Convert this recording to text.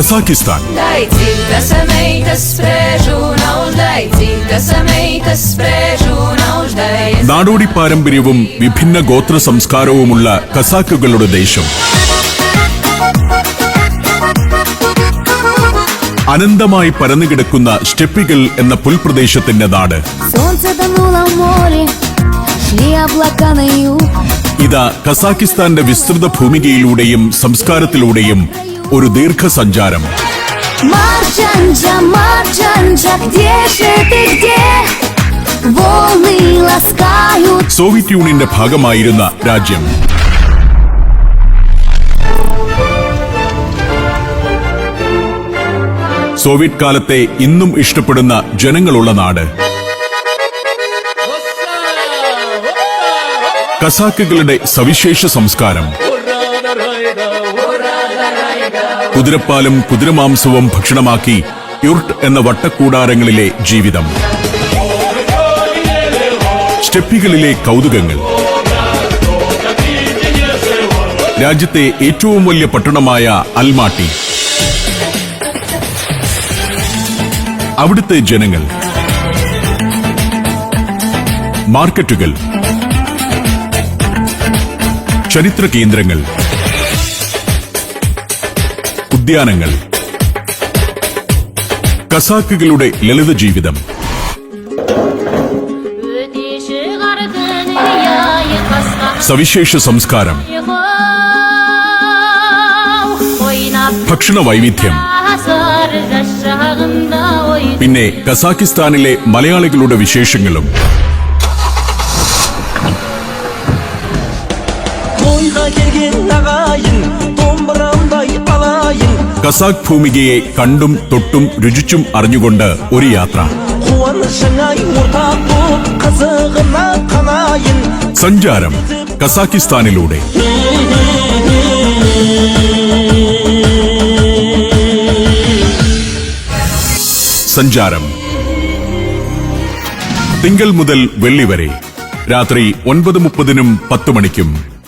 Kazakhstan. നാടോടി പാരമ്പര്യവും വിഭിന്ന ഗോത്ര സംസ്കാരവുമുള്ള കസാക്കുകളുടെ ദേശം. അനന്തമായി പരന്നുകിടക്കുന്ന സ്റ്റെപ്പികൾ എന്ന പുൽപ്രദേശത്തിന്റെ നാട്. ഇതാ കസാക്കിസ്ഥാന്റെ വിസ്തൃത ഭൂമികയിലൂടെയും സംസ്കാരത്തിലൂടെയും ഒരു ദീർഘസഞ്ചാരം. സോവിയറ്റ് യൂണിയന്റെ ഭാഗമായിരുന്ന രാജ്യം. സോവിയറ്റ് കാലത്തെ ഇന്നും ഇഷ്ടപ്പെടുന്ന ജനങ്ങളുള്ള നാട്. കസാക്കുകളുടെ സവിശേഷ സംസ്കാരം. കുതിരപ്പാലും കുതിരമാംസവും ഭക്ഷണമാക്കി യുർട്ട് എന്ന വട്ടക്കൂടാരങ്ങളിലെ ജീവിതം. സ്റ്റെപ്പികളിലെ കൗതുകങ്ങൾ. രാജ്യത്തെ ഏറ്റവും വലിയ പട്ടണമായ അൽമാട്ടി. അവിടുത്തെ ജനങ്ങൾ. മാർക്കറ്റുകൾ. ചരിത്ര കേന്ദ്രങ്ങൾ. ഉദ്യാനങ്ങൾ. കസാക്കുകളുടെ ലളിത ജീവിതം. സവിശേഷ സംസ്കാരം. ഭക്ഷണ വൈവിധ്യം. പിന്നെ കസാക്കിസ്ഥാനിലെ മലയാളികളുടെ വിശേഷങ്ങളും. കസാക്ക് ഭൂമികയെ കണ്ടും തൊട്ടും രുചിച്ചും അറിഞ്ഞുകൊണ്ട് ഒരു യാത്ര. സഞ്ചാരം കസാക്കിസ്ഥാനിലൂടെ. സഞ്ചാരം തിങ്കൾ മുതൽ വെള്ളി വരെ രാത്രി 9:30-നും 10 മണിക്കും.